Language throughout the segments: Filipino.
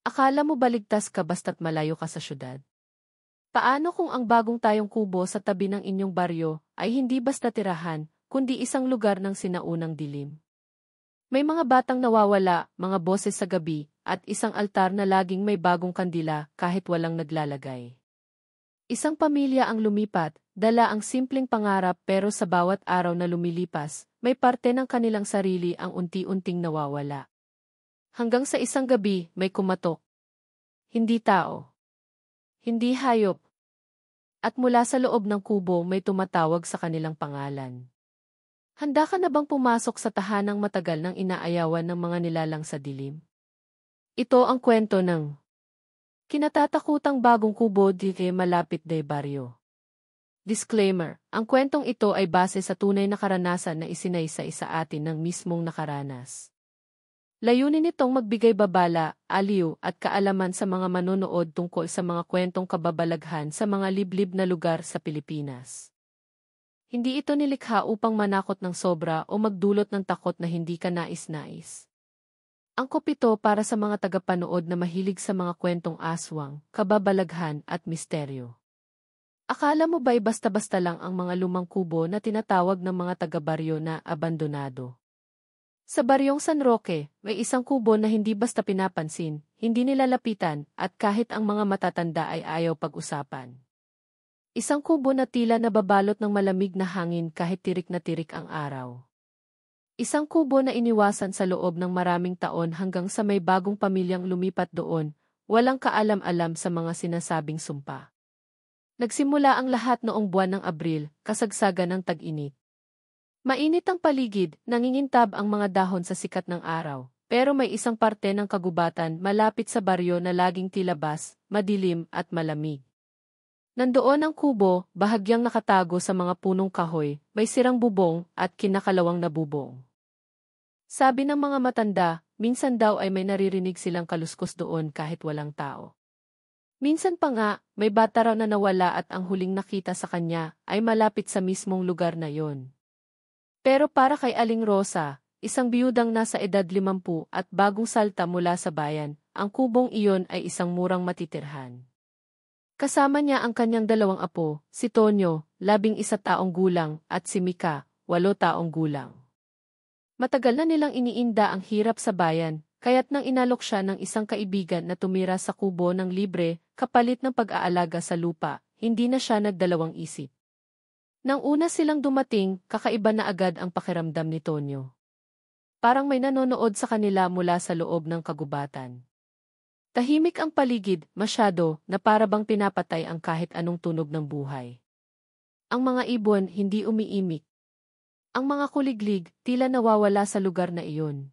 Akala mo baligtas ka basta't malayo ka sa syudad? Paano kung ang bagong tayong kubo sa tabi ng inyong baryo ay hindi basta tirahan, kundi isang lugar ng sinaunang dilim? May mga batang nawawala, mga boses sa gabi, at isang altar na laging may bagong kandila kahit walang naglalagay. Isang pamilya ang lumipat, dala ang simpleng pangarap pero sa bawat araw na lumilipas, may parte ng kanilang sarili ang unti-unting nawawala. Hanggang sa isang gabi, may kumatok. Hindi tao. Hindi hayop. At mula sa loob ng kubo may tumatawag sa kanilang pangalan. Handa ka na bang pumasok sa tahanang matagal ng inaayawan ng mga nilalang sa dilim? Ito ang kwento ng kinatatakutang bagong kubo di malapit de baryo. Disclaimer, ang kwentong ito ay base sa tunay na karanasan na isinaysay sa atin ng mismong nakaranas. Layunin nitong magbigay babala, aliw at kaalaman sa mga manonood tungkol sa mga kwentong kababalaghan sa mga liblib na lugar sa Pilipinas. Hindi ito nilikha upang manakot ng sobra o magdulot ng takot na hindi ka nais-nais. Angkop ito para sa mga tagapanood na mahilig sa mga kwentong aswang, kababalaghan at misteryo. Akala mo ba'y basta-basta lang ang mga lumang kubo na tinatawag ng mga taga-baryo na abandonado? Sa baryong San Roque, may isang kubo na hindi basta pinapansin, hindi nilalapitan, at kahit ang mga matatanda ay ayaw pag-usapan. Isang kubo na tila nababalot ng malamig na hangin kahit tirik na tirik ang araw. Isang kubo na iniwasan sa loob ng maraming taon hanggang sa may bagong pamilyang lumipat doon, walang kaalam-alam sa mga sinasabing sumpa. Nagsimula ang lahat noong buwan ng Abril, kasagsagan ng tag-init. Mainit ang paligid, nangingintab ang mga dahon sa sikat ng araw, pero may isang parte ng kagubatan malapit sa baryo na laging tilabas, madilim at malamig. Nandoon ang kubo, bahagyang nakatago sa mga punong kahoy, may sirang bubong at kinakalawang na bubong. Sabi ng mga matanda, minsan daw ay may naririnig silang kaluskos doon kahit walang tao. Minsan pa nga, may bata raw na nawala at ang huling nakita sa kanya ay malapit sa mismong lugar na yon. Pero para kay Aling Rosa, isang biyudang nasa edad 50 at bagong salta mula sa bayan, ang kubong iyon ay isang murang matitirhan. Kasama niya ang kanyang dalawang apo, si Tonyo, 11 taong gulang, at si Mika, 8 taong gulang. Matagal na nilang iniinda ang hirap sa bayan, kaya't nang inalok siya ng isang kaibigan na tumira sa kubo ng libre, kapalit ng pag-aalaga sa lupa, hindi na siya nagdalawang isip. Nang una silang dumating, kakaiba na agad ang pakiramdam ni Tonyo. Parang may nanonood sa kanila mula sa loob ng kagubatan. Tahimik ang paligid, masyado, na para bang pinapatay ang kahit anong tunog ng buhay. Ang mga ibon hindi umiimik. Ang mga kuliglig, tila nawawala sa lugar na iyon.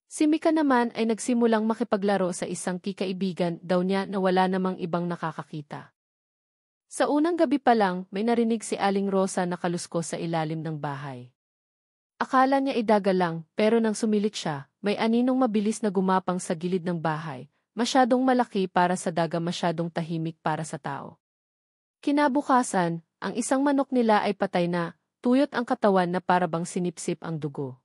Si Mika naman ay nagsimulang makipaglaro sa isang kikaibigan daw niya na wala namang ibang nakakakita. Sa unang gabi pa lang, may narinig si Aling Rosa na kaluskos sa ilalim ng bahay. Akala niya idaga lang, pero nang sumilit siya, may aninong mabilis na gumapang sa gilid ng bahay, masyadong malaki para sa daga, masyadong tahimik para sa tao. Kinabukasan, ang isang manok nila ay patay na, tuyot ang katawan na para bang sinipsip ang dugo.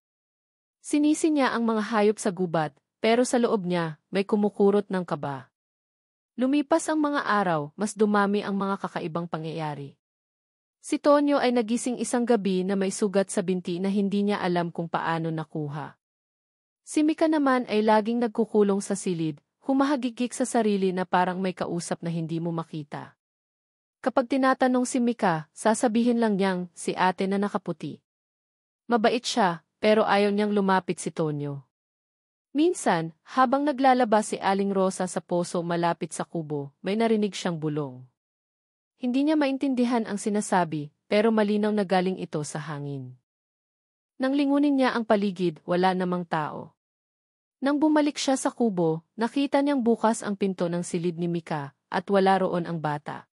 Sinisi niya ang mga hayop sa gubat, pero sa loob niya, may kumukurot ng kaba. Lumipas ang mga araw, mas dumami ang mga kakaibang pangyayari. Si Tonyo ay nagising isang gabi na may sugat sa binti na hindi niya alam kung paano nakuha. Si Mika naman ay laging nagkukulong sa silid, humahagikik sa sarili na parang may kausap na hindi mo makita. Kapag tinatanong si Mika, sasabihin lang niyang si ate na nakaputi. Mabait siya, pero ayaw niyang lumapit si Tonyo. Minsan, habang naglalaba si Aling Rosa sa poso malapit sa kubo, may narinig siyang bulong. Hindi niya maintindihan ang sinasabi, pero malinaw na galing ito sa hangin. Nang lingunin niya ang paligid, wala namang tao. Nang bumalik siya sa kubo, nakita niyang bukas ang pinto ng silid ni Mika, at wala roon ang bata.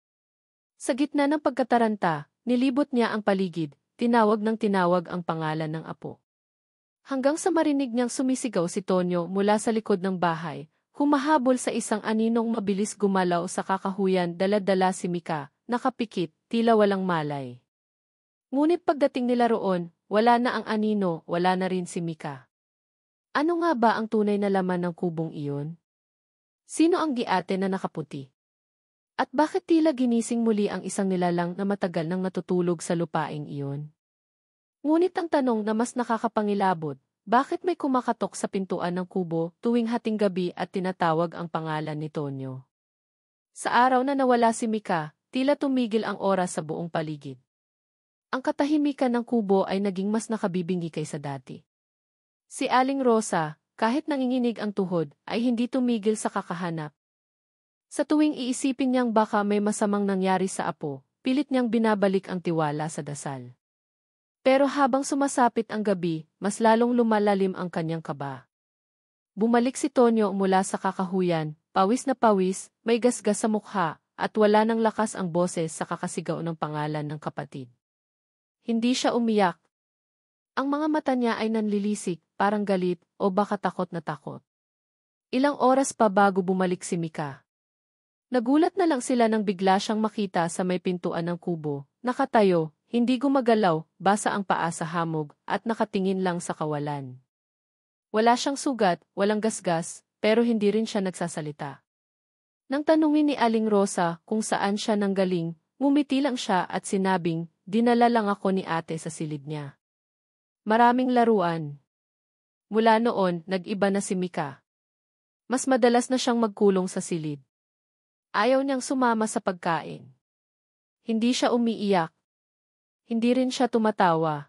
Sa gitna ng pagkataranta, nilibot niya ang paligid, tinawag ang pangalan ng apo. Hanggang sa marinig niyang sumisigaw si Tonyo mula sa likod ng bahay, humahabol sa isang aninong mabilis gumalaw sa kakahuyan, dala-dala si Mika, nakapikit, tila walang malay. Ngunit pagdating nila roon, wala na ang anino, wala na rin si Mika. Ano nga ba ang tunay na laman ng kubong iyon? Sino ang giate na nakaputi? At bakit tila ginising muli ang isang nilalang na matagal nang natutulog sa lupaing iyon? Ngunit ang tanong na mas nakakapangilabot, bakit may kumakatok sa pintuan ng kubo tuwing hating gabi at tinatawag ang pangalan ni Tonyo? Sa araw na nawala si Mika, tila tumigil ang oras sa buong paligid. Ang katahimikan ng kubo ay naging mas nakabibingi kaysa dati. Si Aling Rosa, kahit nanginginig ang tuhod, ay hindi tumigil sa kakahanap. Sa tuwing iisipin niyang baka may masamang nangyari sa apo, pilit niyang binabalik ang tiwala sa dasal. Pero habang sumasapit ang gabi, mas lalong lumalalim ang kanyang kaba. Bumalik si Tonyo mula sa kakahuyan, pawis na pawis, may gasgas sa mukha, at wala ng lakas ang boses sa kakasigaw ng pangalan ng kapatid. Hindi siya umiyak. Ang mga mata niya ay nanlilisik, parang galit, o baka takot na takot. Ilang oras pa bago bumalik si Mika. Nagulat na lang sila nang bigla siyang makita sa may pintuan ng kubo, nakatayo, hindi gumagalaw, basa ang paa sa hamog, at nakatingin lang sa kawalan. Wala siyang sugat, walang gasgas, pero hindi rin siya nagsasalita. Nang tanungin ni Aling Rosa kung saan siya nanggaling, ngumiti lang siya at sinabing, dinala lang ako ni ate sa silid niya. Maraming laruan. Mula noon, nag-iba na si Mika. Mas madalas na siyang magkulong sa silid. Ayaw niyang sumama sa pagkain. Hindi siya umiiyak. Hindi rin siya tumatawa.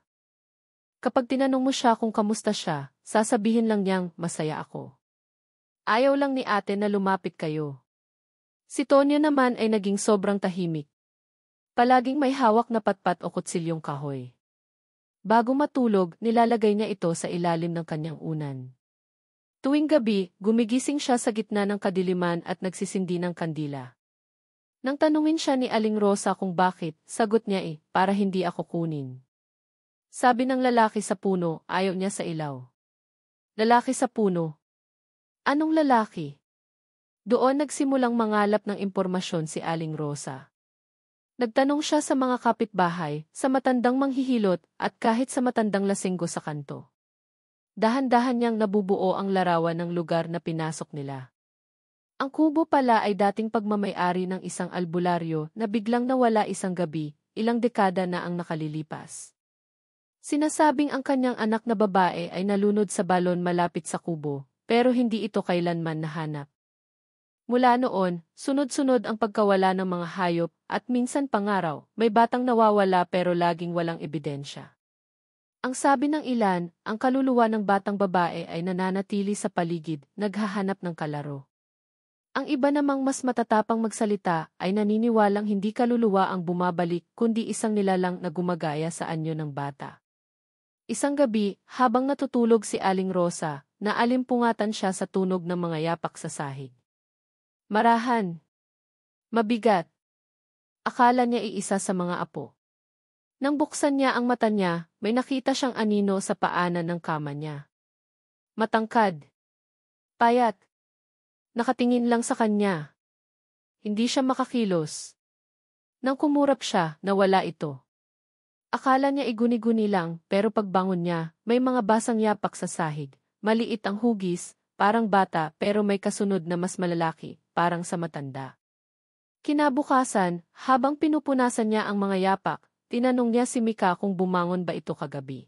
Kapag tinanong mo siya kung kamusta siya, sasabihin lang niyang, masaya ako. Ayaw lang ni ate na lumapit kayo. Si Tonyo naman ay naging sobrang tahimik. Palaging may hawak na patpat o kutsilyong kahoy. Bago matulog, nilalagay niya ito sa ilalim ng kanyang unan. Tuwing gabi, gumigising siya sa gitna ng kadiliman at nagsisindi ng kandila. Nang tanungin siya ni Aling Rosa kung bakit, sagot niya para hindi ako kunin. Sabi ng lalaki sa puno, ayaw niya sa ilaw. Lalaki sa puno. Anong lalaki? Doon nagsimulang mangalap ng impormasyon si Aling Rosa. Nagtanong siya sa mga kapitbahay, sa matandang manghihilot, at kahit sa matandang lasinggo sa kanto. Dahan-dahan niyang nabubuo ang larawan ng lugar na pinasok nila. Ang kubo pala ay dating pagmamay-ari ng isang albularyo na biglang nawala isang gabi, ilang dekada na ang nakalilipas. Sinasabing ang kanyang anak na babae ay nalunod sa balon malapit sa kubo, pero hindi ito kailanman nahanap. Mula noon, sunod-sunod ang pagkawala ng mga hayop at minsan pangaraw, may batang nawawala pero laging walang ebidensya. Ang sabi ng ilan, ang kaluluwa ng batang babae ay nananatili sa paligid, naghahanap ng kalaro. Ang iba namang mas matatapang magsalita ay naniniwalang hindi kaluluwa ang bumabalik kundi isang nilalang na gumagaya sa anyo ng bata. Isang gabi, habang natutulog si Aling Rosa, naalimpungatan siya sa tunog ng mga yapak sa sahig. Marahan. Mabigat. Akala niya iisa sa mga apo. Nang buksan niya ang mata niya, may nakita siyang anino sa paanan ng kama niya. Matangkad. Payat. Nakatingin lang sa kanya. Hindi siya makakilos. Nang kumurap siya, nawala ito. Akala niya iguni-guni lang, pero pagbangon niya, may mga basang yapak sa sahig. Maliit ang hugis, parang bata pero may kasunod na mas malalaki, parang sa matanda. Kinabukasan, habang pinupunasan niya ang mga yapak, tinanong niya si Mika kung bumangon ba ito kagabi.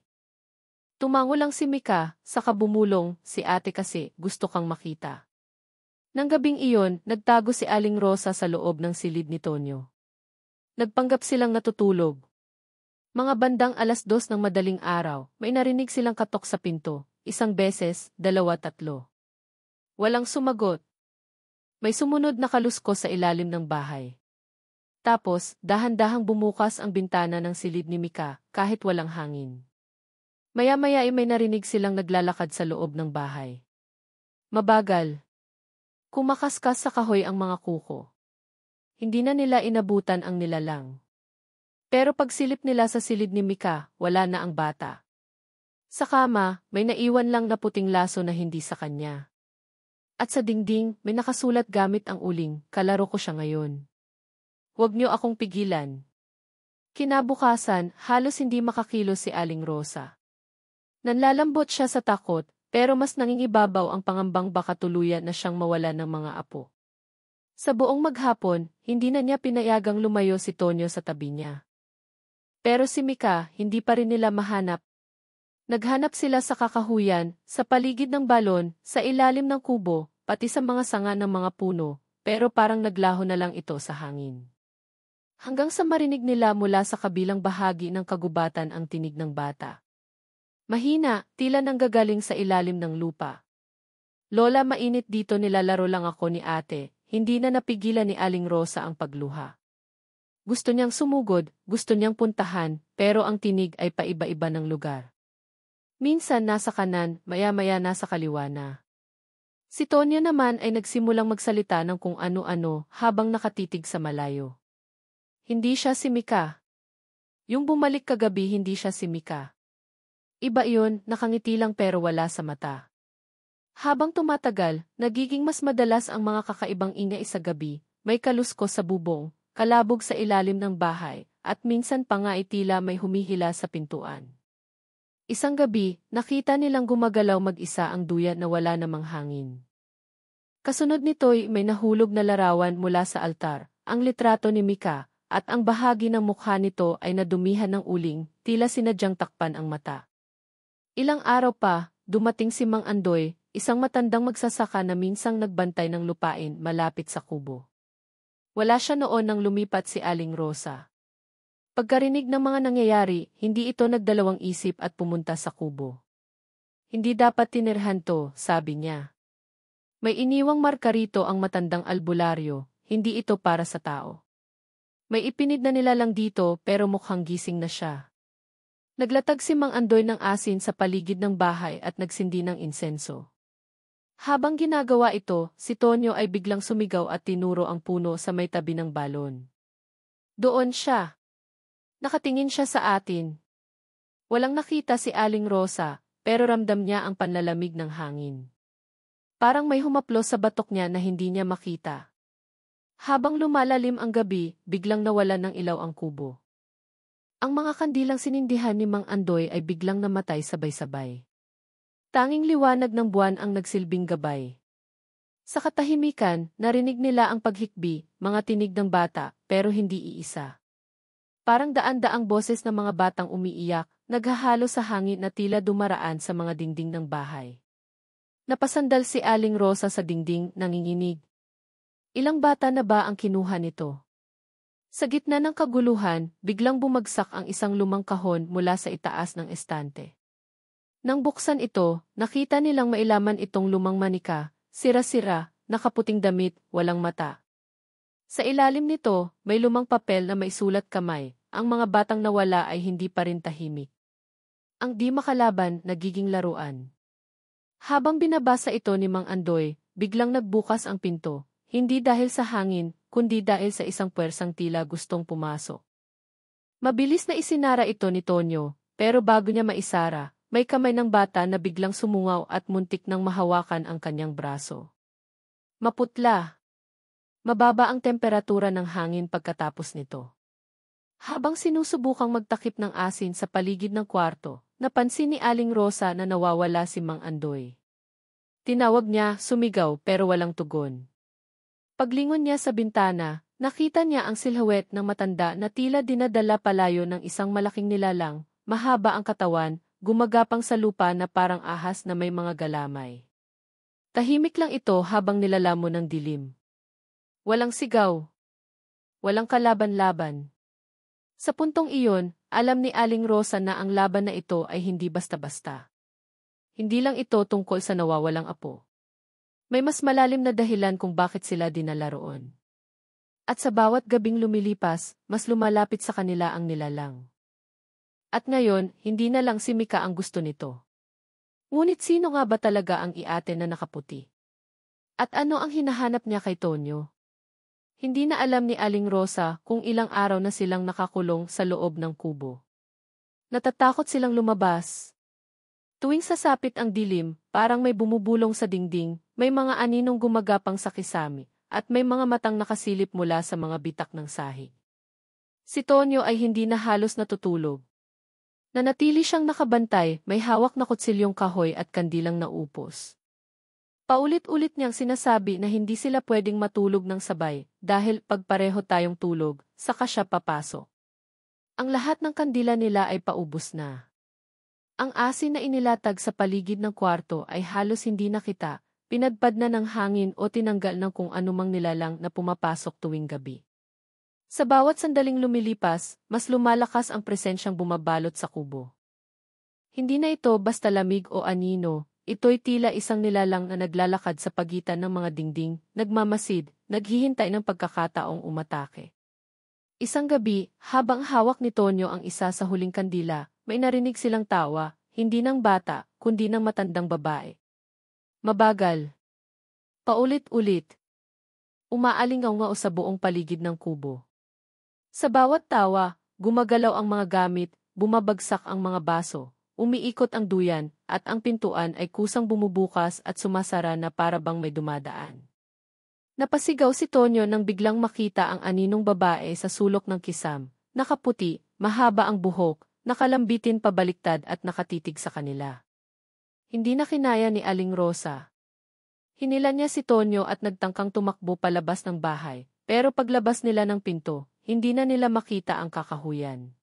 Tumango lang si Mika, saka bumulong, si ate kasi, gusto kang makita. Nang gabing iyon, nagtago si Aling Rosa sa loob ng silid ni Tonyo. Nagpanggap silang natutulog. Mga bandang 2:00 ng madaling araw, may narinig silang katok sa pinto, isang beses, 2, 3. Walang sumagot. May sumunod na kaluskos sa ilalim ng bahay. Tapos, dahan-dahang bumukas ang bintana ng silid ni Mika, kahit walang hangin. Maya-maya ay may narinig silang naglalakad sa loob ng bahay. Mabagal. Kumakaskas sa kahoy ang mga kuko. Hindi na nila inabutan ang nilalang. Pero pagsilip nila sa silid ni Mika, wala na ang bata. Sa kama, may naiwan lang na puting laso na hindi sa kanya. At sa dingding, may nakasulat gamit ang uling, kalaro ko siya ngayon. Huwag niyo akong pigilan. Kinabukasan, halos hindi makakilos si Aling Rosa. Nanlalambot siya sa takot, pero mas nangingibabaw ang pangambang baka tuluyan na siyang mawala ng mga apo. Sa buong maghapon, hindi na niya pinayagang lumayo si Tonyo sa tabi niya. Pero si Mika, hindi pa rin nila mahanap. Naghanap sila sa kakahuyan, sa paligid ng balon, sa ilalim ng kubo, pati sa mga sanga ng mga puno, pero parang naglaho na lang ito sa hangin. Hanggang sa marinig nila mula sa kabilang bahagi ng kagubatan ang tinig ng bata. Mahina, tila nanggagaling sa ilalim ng lupa. Lola, mainit dito, nilalaro lang ako ni ate, hindi na napigilan ni Aling Rosa ang pagluha. Gusto niyang sumugod, gusto niyang puntahan, pero ang tinig ay paiba-iba ng lugar. Minsan nasa kanan, maya-maya nasa kaliwa na. Si Tonya naman ay nagsimulang magsalita ng kung ano-ano habang nakatitig sa malayo. Hindi siya si Mika. Yung bumalik kagabi, hindi siya si Mika. Iba yun, nakangiti lang pero wala sa mata. Habang tumatagal, nagiging mas madalas ang mga kakaibang ingay sa gabi, may kaluskos sa bubong, kalabog sa ilalim ng bahay, at minsan pa nga tila may humihila sa pintuan. Isang gabi, nakita nilang gumagalaw mag-isa ang duyan na wala namang hangin. Kasunod nito'y may nahulog na larawan mula sa altar, ang litrato ni Mika, at ang bahagi ng mukha nito ay nadumihan ng uling, tila sinadyang takpan ang mata. Ilang araw pa, dumating si Mang Andoy, isang matandang magsasaka na minsang nagbantay ng lupain malapit sa kubo. Wala siya noon nang lumipat si Aling Rosa. Pagkarinig ng mga nangyayari, hindi ito nagdalawang isip at pumunta sa kubo. Hindi dapat tinirhan to, sabi niya. May iniwang marka rito ang matandang albularyo, hindi ito para sa tao. May ipinid na nila lang dito pero mukhang gising na siya. Naglatag si Mang Andoy ng asin sa paligid ng bahay at nagsindi ng insenso. Habang ginagawa ito, si Tonyo ay biglang sumigaw at tinuro ang puno sa may tabi ng balon. Doon siya. Nakatingin siya sa atin. Walang nakita si Aling Rosa, pero ramdam niya ang panlalamig ng hangin. Parang may humaplos sa batok niya na hindi niya makita. Habang lumalalim ang gabi, biglang nawalan ng ilaw ang kubo. Ang mga kandilang sinindihan ni Mang Andoy ay biglang namatay sabay-sabay. Tanging liwanag ng buwan ang nagsilbing gabay. Sa katahimikan, narinig nila ang paghikbi, mga tinig ng bata, pero hindi iisa. Parang daan-daang boses ng mga batang umiiyak, naghahalo sa hangin na tila dumaraan sa mga dingding ng bahay. Napasandal si Aling Rosa sa dingding, nanginginig. Ilang bata na ba ang kinuha nito? Sa gitna ng kaguluhan, biglang bumagsak ang isang lumang kahon mula sa itaas ng estante. Nang buksan ito, nakita nilang mailaman itong lumang manika, sira-sira, nakaputing damit, walang mata. Sa ilalim nito, may lumang papel na may sulat kamay, ang mga batang nawala ay hindi pa rin tahimik. Ang di makalaban, nagiging laruan. Habang binabasa ito ni Mang Andoy, biglang nagbukas ang pinto, hindi dahil sa hangin, kundi dahil sa isang puwersang tila gustong pumasok. Mabilis na isinara ito ni Tonyo, pero bago niya maisara, may kamay ng bata na biglang sumungaw at muntik nang mahawakan ang kanyang braso. Maputla. Mababa ang temperatura ng hangin pagkatapos nito. Habang sinusubukang magtakip ng asin sa paligid ng kwarto, napansin ni Aling Rosa na nawawala si Mang Andoy. Tinawag niya, sumigaw pero walang tugon. Paglingon niya sa bintana, nakita niya ang silhouette ng matanda na tila dinadala palayo ng isang malaking nilalang, mahaba ang katawan, gumagapang sa lupa na parang ahas na may mga galamay. Tahimik lang ito habang nilalamon ng dilim. Walang sigaw. Walang kalaban-laban. Sa puntong iyon, alam ni Aling Rosa na ang laban na ito ay hindi basta-basta. Hindi lang ito tungkol sa nawawalang apo. May mas malalim na dahilan kung bakit sila dinala roon. At sa bawat gabing lumilipas, mas lumalapit sa kanila ang nilalang. At ngayon, hindi na lang si Mika ang gusto nito. Ngunit sino nga ba talaga ang iate na nakaputi? At ano ang hinahanap niya kay Tonyo? Hindi na alam ni Aling Rosa kung ilang araw na silang nakakulong sa loob ng kubo. Natatakot silang lumabas. Tuwing sasapit ang dilim, parang may bumubulong sa dingding, may mga aninong gumagapang sa kisami, at may mga matang nakasilip mula sa mga bitak ng sahig. Si Tonyo ay hindi na halos natutulog. Nanatili siyang nakabantay, may hawak na kutsilyong kahoy at kandilang naupos. Paulit-ulit niyang sinasabi na hindi sila pwedeng matulog ng sabay dahil pag pareho tayong tulog, saka siya papasok. Ang lahat ng kandila nila ay paubos na. Ang asin na inilatag sa paligid ng kwarto ay halos hindi nakita, pinadpad na ng hangin o tinanggal ng kung anumang nilalang na pumapasok tuwing gabi. Sa bawat sandaling lumilipas, mas lumalakas ang presensyang bumabalot sa kubo. Hindi na ito basta lamig o anino, ito'y tila isang nilalang na naglalakad sa pagitan ng mga dingding, nagmamasid, naghihintay ng pagkakataong umatake. Isang gabi, habang hawak ni Tonyo ang isa sa huling kandila, may narinig silang tawa, hindi ng bata, kundi ng matandang babae. Mabagal. Paulit-ulit. Umaalingaw-ngaw sa buong paligid ng kubo. Sa bawat tawa, gumagalaw ang mga gamit, bumabagsak ang mga baso, umiikot ang duyan, at ang pintuan ay kusang bumubukas at sumasara na para bang may dumadaan. Napasigaw si Tonyo nang biglang makita ang aninong babae sa sulok ng kisam, nakaputi, mahaba ang buhok, nakalambitin pabaliktad at nakatitig sa kanila. Hindi na kinaya ni Aling Rosa. Hinilan niya si Tonyo at nagtangkang tumakbo palabas ng bahay, pero paglabas nila ng pinto, hindi na nila makita ang kakahuyan.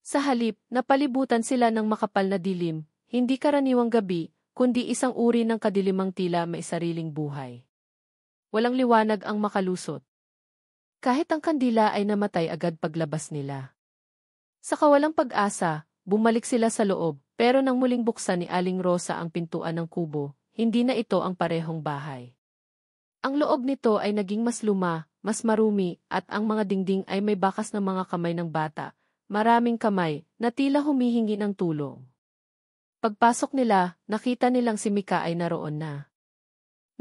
Sa halip, napalibutan sila ng makapal na dilim, hindi karaniwang gabi, kundi isang uri ng kadilimang tila may sariling buhay. Walang liwanag ang makalusot. Kahit ang kandila ay namatay agad paglabas nila. Sa kawalang pag-asa, bumalik sila sa loob, pero nang muling buksan ni Aling Rosa ang pintuan ng kubo, hindi na ito ang parehong bahay. Ang loob nito ay naging mas luma, mas marumi, at ang mga dingding ay may bakas ng mga kamay ng bata, maraming kamay, na tila humihingi ng tulong. Pagpasok nila, nakita nilang si Mika ay naroon na.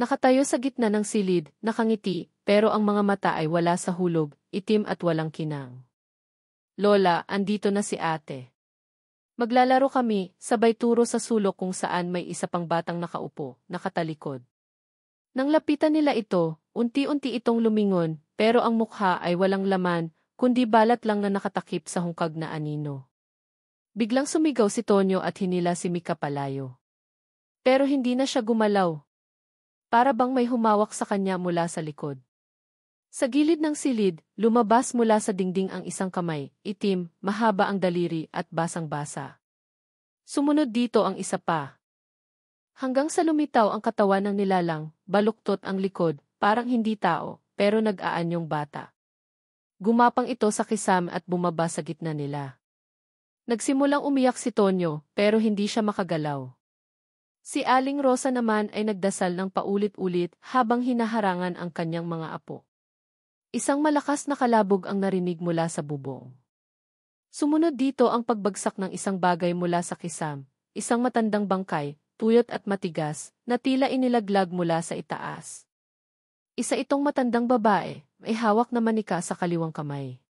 Nakatayo sa gitna ng silid, nakangiti, pero ang mga mata ay wala sa hulog, itim at walang kinang. Lola, andito na si ate. Maglalaro kami, sabay turo sa sulok kung saan may isa pang batang nakaupo, nakatalikod. Nang lapitan nila ito, unti-unti itong lumingon, pero ang mukha ay walang laman, kundi balat lang na nakatakip sa hungkag na anino. Biglang sumigaw si Tonyo at hinila si Mika palayo. Pero hindi na siya gumalaw. Para bang may humawak sa kanya mula sa likod. Sa gilid ng silid, lumabas mula sa dingding ang isang kamay, itim, mahaba ang daliri at basang-basa. Sumunod dito ang isa pa. Hanggang sa lumitaw ang katawan ng nilalang, baluktot ang likod, parang hindi tao, pero nag-aanyong bata. Gumapang ito sa kisam at bumaba sa gitna nila. Nagsimulang umiyak si Tonyo, pero hindi siya makagalaw. Si Aling Rosa naman ay nagdasal ng paulit-ulit habang hinaharangan ang kanyang mga apo. Isang malakas na kalabog ang narinig mula sa bubong. Sumunod dito ang pagbagsak ng isang bagay mula sa kisam, isang matandang bangkay, tuyot at matigas, na tila inilaglag mula sa itaas. Isa itong matandang babae, may hawak na manika sa kaliwang kamay.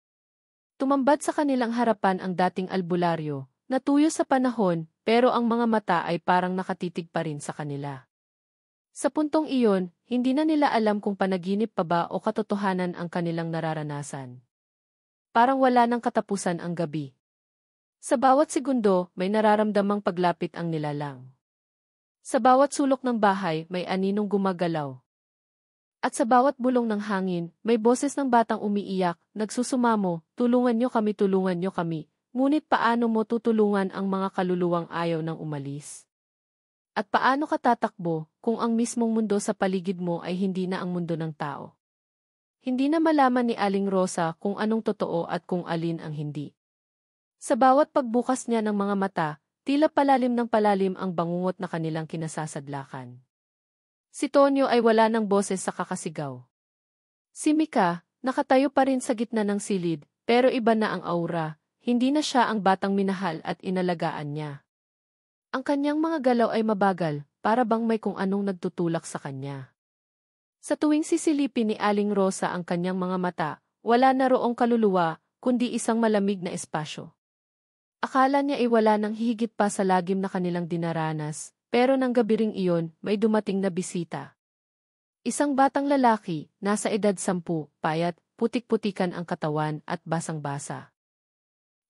Tumambad sa kanilang harapan ang dating albularyo, na tuyo sa panahon, pero ang mga mata ay parang nakatitig pa rin sa kanila. Sa puntong iyon, hindi na nila alam kung panaginip pa ba o katotohanan ang kanilang nararanasan. Parang wala nang katapusan ang gabi. Sa bawat segundo, may nararamdamang paglapit ang nilalang. Sa bawat sulok ng bahay, may aninong gumagalaw. At sa bawat bulong ng hangin, may boses ng batang umiiyak, nagsusumamo, tulungan nyo kami, tulungan nyo kami. Ngunit paano mo tutulungan ang mga kaluluwang ayaw nang umalis? At paano ka tatakbo kung ang mismong mundo sa paligid mo ay hindi na ang mundo ng tao? Hindi na malaman ni Aling Rosa kung anong totoo at kung alin ang hindi. Sa bawat pagbukas niya ng mga mata, tila palalim ng palalim ang bangungot na kanilang kinasasadlakan. Si Tonyo ay wala ng boses sa kakasigaw. Si Mika, nakatayo pa rin sa gitna ng silid, pero iba na ang aura. Hindi na siya ang batang minahal at inalagaan niya. Ang kanyang mga galaw ay mabagal, para bang may kung anong nagtutulak sa kanya. Sa tuwing sisilipin ni Aling Rosa ang kanyang mga mata, wala na roong kaluluwa, kundi isang malamig na espasyo. Akala niya ay wala nang hihigit pa sa lagim na kanilang dinaranas, pero nang gabi ring iyon, may dumating na bisita. Isang batang lalaki, nasa edad 10, payat, putik-putikan ang katawan at basang-basa.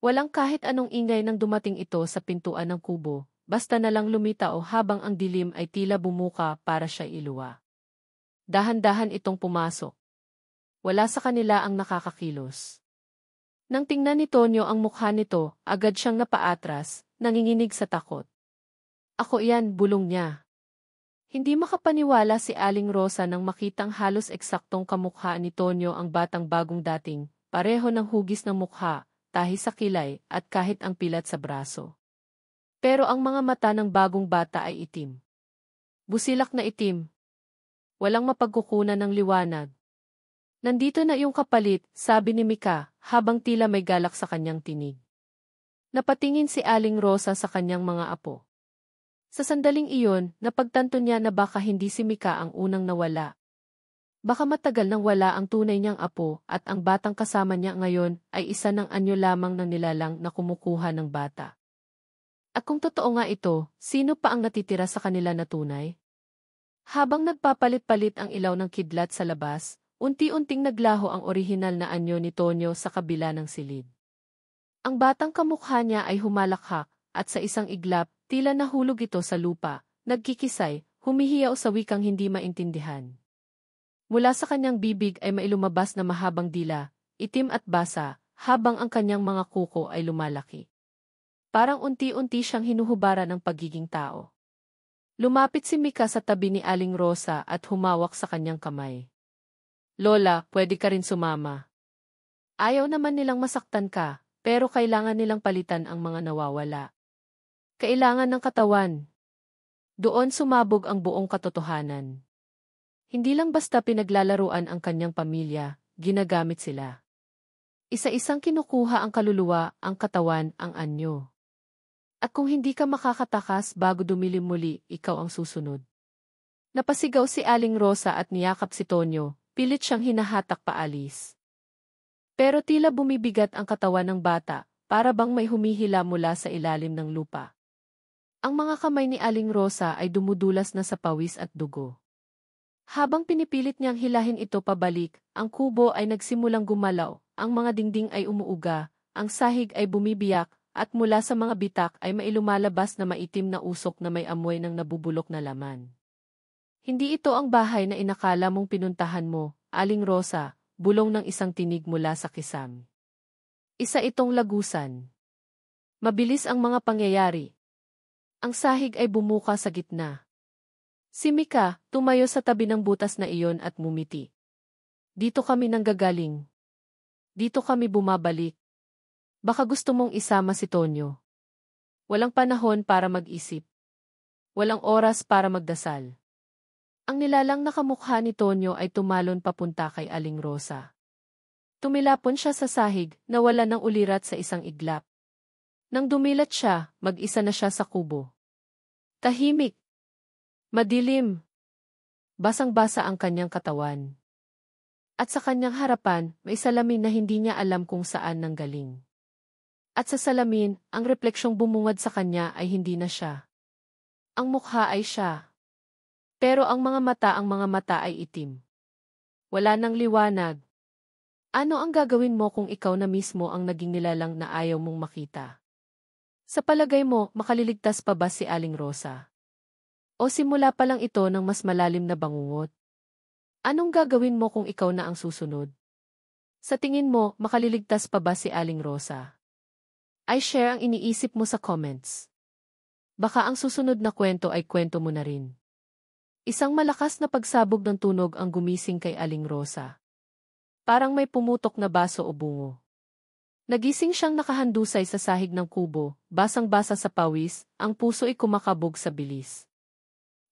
Walang kahit anong ingay nang dumating ito sa pintuan ng kubo, basta na lang lumitaw habang ang dilim ay tila bumuka para siya iluwa. Dahan-dahan itong pumasok. Wala sa kanila ang nakakakilos. Nang tingnan ni Tonyo ang mukha nito, agad siyang napaatras, nanginginig sa takot. Ako iyan, bulong niya. Hindi makapaniwala si Aling Rosa nang makitang halos eksaktong kamukha ni Tonyo ang batang bagong dating, pareho ng hugis ng mukha, tahi sa kilay, at kahit ang pilat sa braso. Pero ang mga mata ng bagong bata ay itim. Busilak na itim. Walang mapagkukunan ng liwanag. Nandito na yung kapalit, sabi ni Mika, habang tila may galak sa kanyang tinig. Napatingin si Aling Rosa sa kanyang mga apo. Sa sandaling iyon, napagtanto niya na baka hindi si Mika ang unang nawala. Baka matagal nang wala ang tunay niyang apo at ang batang kasama niya ngayon ay isa ng anyo lamang ng nilalang na kumukuha ng bata. At kung totoo nga ito, sino pa ang natitira sa kanila na tunay? Habang nagpapalit-palit ang ilaw ng kidlat sa labas, unti-unting naglaho ang orihinal na anyo ni Tonyo sa kabila ng silid. Ang batang kamukha niya ay humalakhak, at sa isang iglap, tila nahulog ito sa lupa, nagkikisay, humihiyaw sa wikang hindi maintindihan. Mula sa kanyang bibig ay mailumabas na mahabang dila, itim at basa, habang ang kanyang mga kuko ay lumalaki. Parang unti-unti siyang hinuhubaran ng pagiging tao. Lumapit si Mika sa tabi ni Aling Rosa at humawak sa kanyang kamay. Lola, pwede ka rin sumama. Ayaw naman nilang masaktan ka, pero kailangan nilang palitan ang mga nawawala. Kailangan ng katawan. Doon sumabog ang buong katotohanan. Hindi lang basta pinaglalaruan ang kanyang pamilya, ginagamit sila. Isa-isang kinukuha ang kaluluwa, ang katawan, ang anyo. At kung hindi ka makakatakas bago dumilim muli, ikaw ang susunod. Napasigaw si Aling Rosa at niyakap si Tonyo. Pilit siyang hinahatak paalis. Pero tila bumibigat ang katawan ng bata, para bang may humihila mula sa ilalim ng lupa. Ang mga kamay ni Aling Rosa ay dumudulas na sa pawis at dugo. Habang pinipilit niyang hilahin ito pabalik, ang kubo ay nagsimulang gumalaw, ang mga dingding ay umuuga, ang sahig ay bumibiyak, at mula sa mga bitak ay mailumalabas na maitim na usok na may amoy ng nabubulok na laman. Hindi ito ang bahay na inakala mong pinuntahan mo, Aling Rosa, bulong ng isang tinig mula sa kisam. Isa itong lagusan. Mabilis ang mga pangyayari. Ang sahig ay bumuka sa gitna. Si Mika, tumayo sa tabi ng butas na iyon at mumiti. Dito kami nanggagaling. Dito kami bumabalik. Baka gusto mong isama si Tonyo. Walang panahon para mag-isip. Walang oras para magdasal. Ang nilalang na kamukha ni Tonyo ay tumalon papunta kay Aling Rosa. Tumilapon siya sa sahig, nawala ng ulirat sa isang iglap. Nang dumilat siya, mag-isa na siya sa kubo. Tahimik. Madilim. Basang-basa ang kanyang katawan. At sa kanyang harapan, may salamin na hindi niya alam kung saan nanggaling. At sa salamin, ang refleksyong bumungad sa kanya ay hindi na siya. Ang mukha ay siya. Pero ang mga mata ay itim. Wala nang liwanag. Ano ang gagawin mo kung ikaw na mismo ang naging nilalang na ayaw mong makita? Sa palagay mo, makaliligtas pa ba si Aling Rosa? O simula pa lang ito ng mas malalim na bangungot? Anong gagawin mo kung ikaw na ang susunod? Sa tingin mo, makaliligtas pa ba si Aling Rosa? Ay share ang iniisip mo sa comments. Baka ang susunod na kwento ay kwento mo na rin. Isang malakas na pagsabog ng tunog ang gumising kay Aling Rosa. Parang may pumutok na baso o bungo. Nagising siyang nakahandusay sa sahig ng kubo, basang-basa sa pawis, ang puso ay kumakabog sa bilis.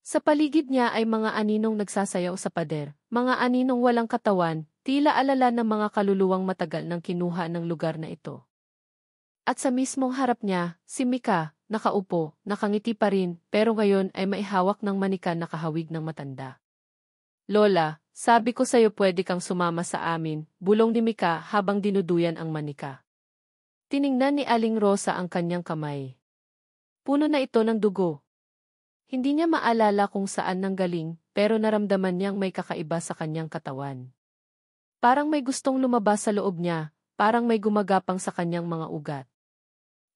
Sa paligid niya ay mga aninong nagsasayaw sa pader, mga aninong walang katawan, tila alala ng mga kaluluwang matagal nang kinuha ng lugar na ito. At sa mismong harap niya, si Mika, nakaupo, nakangiti pa rin, pero ngayon ay maihawak ng manika na kahawig ng matanda. Lola, sabi ko sa'yo pwede kang sumama sa amin, bulong ni Mika habang dinuduyan ang manika. Tiningnan ni Aling Rosa ang kanyang kamay. Puno na ito ng dugo. Hindi niya maalala kung saan nanggaling, pero naramdaman niyang may kakaiba sa kanyang katawan. Parang may gustong lumabas sa loob niya, parang may gumagapang sa kanyang mga ugat.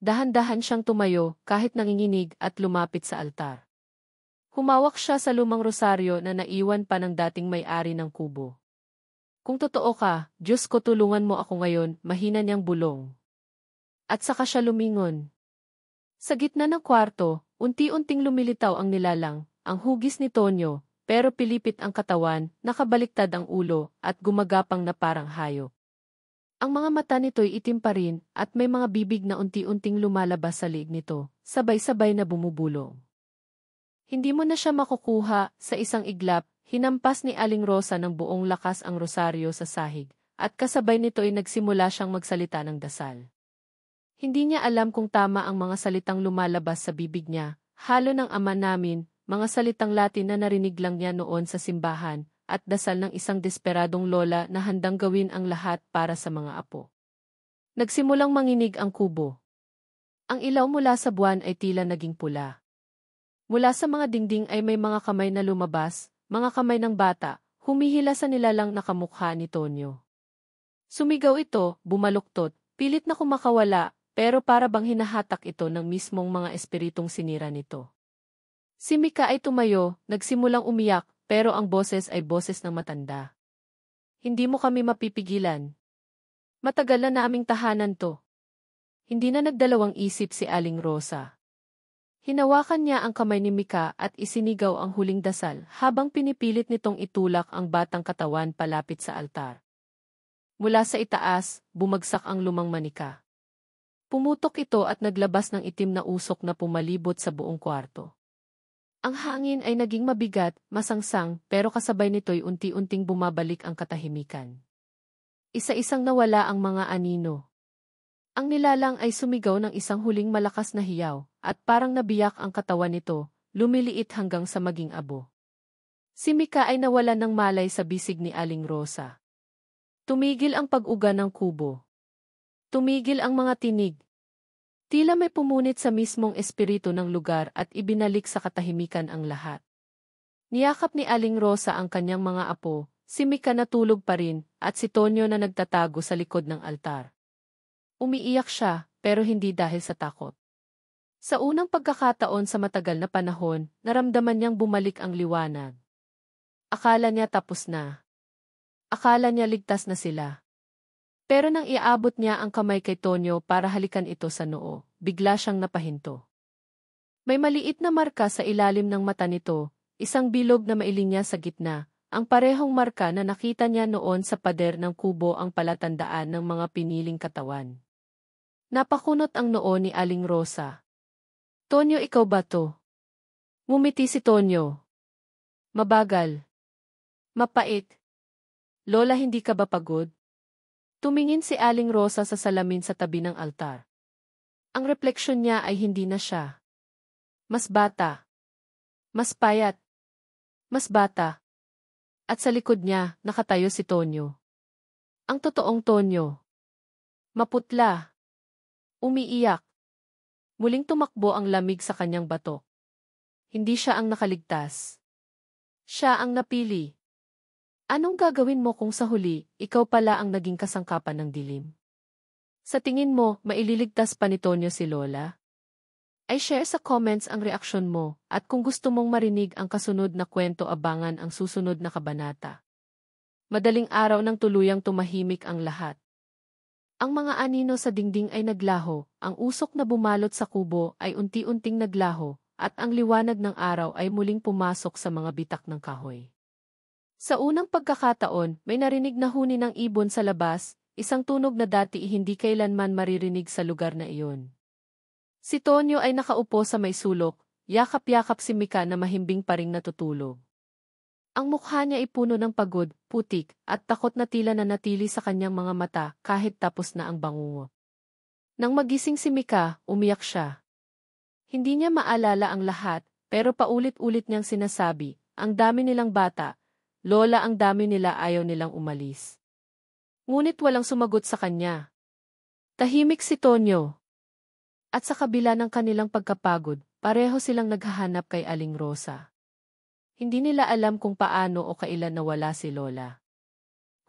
Dahan-dahan siyang tumayo kahit nanginginig at lumapit sa altar. Humawak siya sa lumang rosaryo na naiwan pa ng dating may-ari ng kubo. Kung totoo ka, Diyos ko tulungan mo ako ngayon, mahina niyang bulong. At saka siya lumingon. Sa gitna ng kwarto, unti-unting lumilitaw ang nilalang, ang hugis ni Tonyo, pero pilipit ang katawan, nakabaliktad ang ulo, at gumagapang na parang hayop. Ang mga mata nito'y itim pa rin, at may mga bibig na unti-unting lumalabas sa liig nito, sabay-sabay na bumubulong. Hindi mo na siya makukuha, sa isang iglap, hinampas ni Aling Rosa ng buong lakas ang rosaryo sa sahig, at kasabay nito'y nagsimula siyang magsalita ng dasal. Hindi niya alam kung tama ang mga salitang lumalabas sa bibig niya, halo ng Ama namin, mga salitang Latin na narinig lang niya noon sa simbahan, at dasal ng isang desperadong lola na handang gawin ang lahat para sa mga apo. Nagsimulang manginig ang kubo. Ang ilaw mula sa buwan ay tila naging pula. Mula sa mga dingding ay may mga kamay na lumabas, mga kamay ng bata, humihila sa nilalang na kamukha ni Tonyo. Sumigaw ito, bumaluktot, pilit na kumakawala, pero para bang hinahatak ito ng mismong mga espiritong sinira nito. Si Mika ay tumayo, nagsimulang umiyak, pero ang boses ay boses ng matanda. Hindi mo kami mapipigilan. Matagal na naming tahanan to. Hindi na nagdalawang isip si Aling Rosa. Hinawakan niya ang kamay ni Mika at isinigaw ang huling dasal habang pinipilit nitong itulak ang batang katawan palapit sa altar. Mula sa itaas, bumagsak ang lumang manika. Pumutok ito at naglabas ng itim na usok na pumalibot sa buong kwarto. Ang hangin ay naging mabigat, masangsang, pero kasabay nito'y unti-unting bumabalik ang katahimikan. Isa-isang nawala ang mga anino. Ang nilalang ay sumigaw ng isang huling malakas na hiyaw, at parang nabiyak ang katawan nito, lumiliit hanggang sa maging abo. Si Mika ay nawalan ng malay sa bisig ni Aling Rosa. Tumigil ang pag-uga ng kubo. Tumigil ang mga tinig. Tila may pumunit sa mismong espiritu ng lugar at ibinalik sa katahimikan ang lahat. Niyakap ni Aling Rosa ang kanyang mga apo, si Mika natulog pa rin, at si Tonyo na nagtatago sa likod ng altar. Umiiyak siya, pero hindi dahil sa takot. Sa unang pagkakataon sa matagal na panahon, naramdaman niyang bumalik ang liwanag. Akala niya tapos na. Akala niya ligtas na sila. Pero nang iabot niya ang kamay kay Tonyo para halikan ito sa noo, bigla siyang napahinto. May maliit na marka sa ilalim ng mata nito, isang bilog na mailinya sa gitna, ang parehong marka na nakita niya noon sa pader ng kubo ang palatandaan ng mga piniling katawan. Napakunot ang noo ni Aling Rosa. Tonyo, ikaw ba to? Ngumiti si Tonyo. Mabagal. Mapait. Lola, hindi ka ba pagod? Tumingin si Aling Rosa sa salamin sa tabi ng altar. Ang refleksyon niya ay hindi na siya. Mas bata. Mas payat. Mas bata. At sa likod niya, nakatayo si Tonyo. Ang totoong Tonyo. Maputla. Umiiyak. Muling tumakbo ang lamig sa kanyang batok. Hindi siya ang nakaligtas. Siya ang napili. Anong gagawin mo kung sa huli, ikaw pala ang naging kasangkapan ng dilim? Sa tingin mo, maililigtas pa ni Tonyo si Lola? Ay share sa comments ang reaksyon mo, at kung gusto mong marinig ang kasunod na kwento, abangan ang susunod na kabanata. Madaling araw nang tuluyang tumahimik ang lahat. Ang mga anino sa dingding ay naglaho, ang usok na bumalot sa kubo ay unti-unting naglaho, at ang liwanag ng araw ay muling pumasok sa mga bitak ng kahoy. Sa unang pagkakataon, may narinig na huni ng ibon sa labas, isang tunog na dati hindi kailanman maririnig sa lugar na iyon. Si Tonyo ay nakaupo sa may sulok, yakap-yakap si Mika na mahimbing pa ring natutulog. Ang mukha niya ay puno ng pagod, putik, at takot na tila nanatili sa kanyang mga mata kahit tapos na ang bangungot. Nang magising si Mika, umiyak siya. Hindi niya maalala ang lahat, pero paulit-ulit niyang sinasabi, ang dami nilang bata, Lola, ang dami nila, ayaw nilang umalis. Ngunit walang sumagot sa kanya. Tahimik si Tonyo. At sa kabila ng kanilang pagkapagod, pareho silang naghahanap kay Aling Rosa. Hindi nila alam kung paano o kailan nawala si Lola.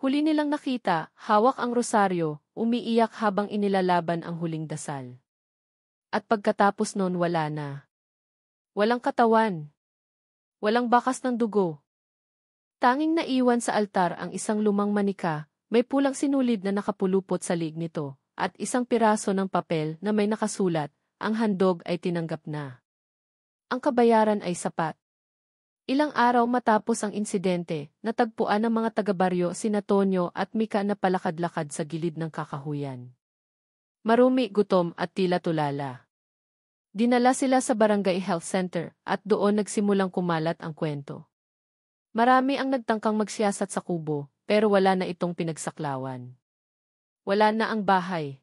Huli nilang nakita, hawak ang rosaryo, umiiyak habang inilalaban ang huling dasal. At pagkatapos nun wala na. Walang katawan. Walang bakas ng dugo. Tanging naiwan sa altar ang isang lumang manika, may pulang sinulid na nakapulupot sa liig nito, at isang piraso ng papel na may nakasulat, ang handog ay tinanggap na. Ang kabayaran ay sapat. Ilang araw matapos ang insidente, natagpuan ng mga taga-baryo sina Tonyo at Mika na palakad-lakad sa gilid ng kakahuyan. Marumi, gutom at tila tulala. Dinala sila sa barangay health center at doon nagsimulang kumalat ang kwento. Marami ang nagtangkang magsiyasat sa kubo, pero wala na itong pinagsaklawan. Wala na ang bahay.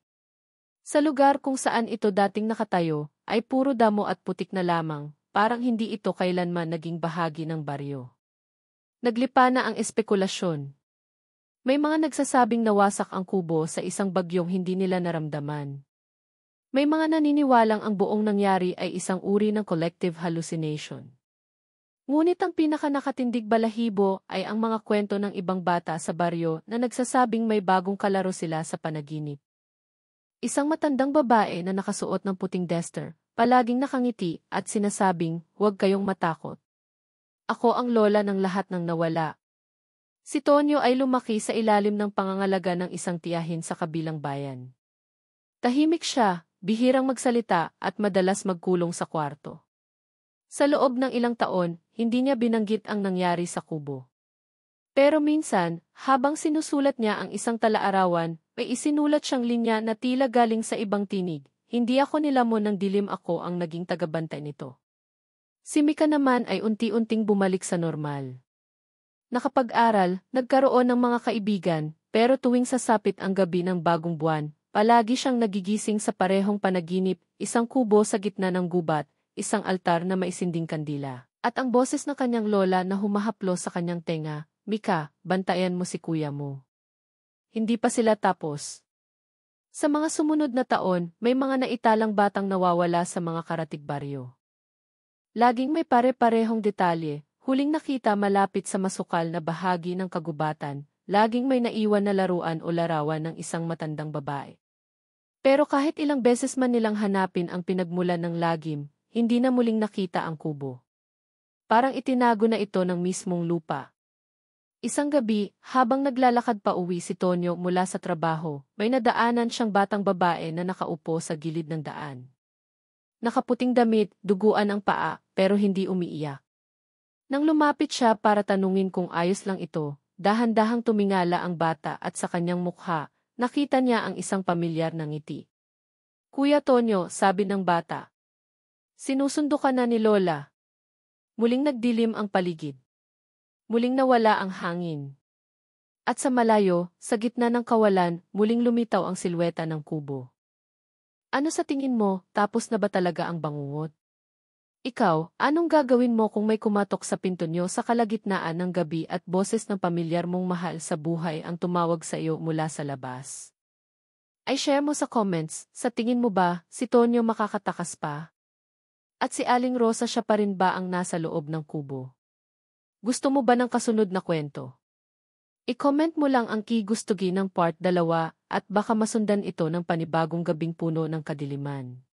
Sa lugar kung saan ito dating nakatayo, ay puro damo at putik na lamang, parang hindi ito kailanman naging bahagi ng baryo. Naglipa na ang espekulasyon. May mga nagsasabing nawasak ang kubo sa isang bagyong hindi nila naramdaman. May mga naniniwalang ang buong nangyari ay isang uri ng collective hallucination. Ngunit ang pinakanakatindig balahibo ay ang mga kwento ng ibang bata sa baryo na nagsasabing may bagong kalaro sila sa panaginip. Isang matandang babae na nakasuot ng puting duster, palaging nakangiti at sinasabing, "Huwag kayong matakot. Ako ang lola ng lahat ng nawala." Si Tonyo ay lumaki sa ilalim ng pangangalaga ng isang tiyahin sa kabilang bayan. Tahimik siya, bihirang magsalita at madalas magkulong sa kwarto. Sa loob ng ilang taon, hindi niya binanggit ang nangyari sa kubo. Pero minsan, habang sinusulat niya ang isang talaarawan, may isinulat siyang linya na tila galing sa ibang tinig. "Hindi ako nilamon ng dilim, ako ang naging tagabantay nito." Si Mika naman ay unti-unting bumalik sa normal. Nakapag-aral, nagkaroon ng mga kaibigan, pero tuwing sasapit ang gabi ng bagong buwan, palagi siyang nagigising sa parehong panaginip, isang kubo sa gitna ng gubat, isang altar na maisinding kandila, at ang boses ng kanyang lola na humahaplo sa kanyang tenga, "Mika, bantayan mo si kuya mo." Hindi pa sila tapos. Sa mga sumunod na taon, may mga naitalang batang nawawala sa mga karatig baryo. Laging may pare-parehong detalye, huling nakita malapit sa masukal na bahagi ng kagubatan, laging may naiwan na laruan o larawan ng isang matandang babae. Pero kahit ilang beses man nilang hanapin ang pinagmulan ng lagim, hindi na muling nakita ang kubo. Parang itinago na ito ng mismong lupa. Isang gabi, habang naglalakad pa uwi si Tonyo mula sa trabaho, may nadaanan siyang batang babae na nakaupo sa gilid ng daan. Nakaputing damit, duguan ang paa, pero hindi umiiyak. Nang lumapit siya para tanungin kung ayos lang ito, dahan-dahang tumingala ang bata at sa kanyang mukha, nakita niya ang isang pamilyar na ngiti. "Kuya Tonyo," sabi ng bata. "Sinusundo ka na ni Lola." Muling nagdilim ang paligid. Muling nawala ang hangin. At sa malayo, sa gitna ng kawalan, muling lumitaw ang silweta ng kubo. "Ano sa tingin mo, tapos na ba talaga ang bangungot? Ikaw, anong gagawin mo kung may kumatok sa pinto niyo sa kalagitnaan ng gabi at boses ng pamilyar mong mahal sa buhay ang tumawag sa iyo mula sa labas?" Ay share mo sa comments, sa tingin mo ba, si Tonyo makakatakas pa? At si Aling Rosa, siya pa rin ba ang nasa loob ng kubo? Gusto mo ba ng kasunod na kwento? I-comment mo lang ang kigustugi ng part 2 at baka masundan ito ng panibagong gabing puno ng kadiliman.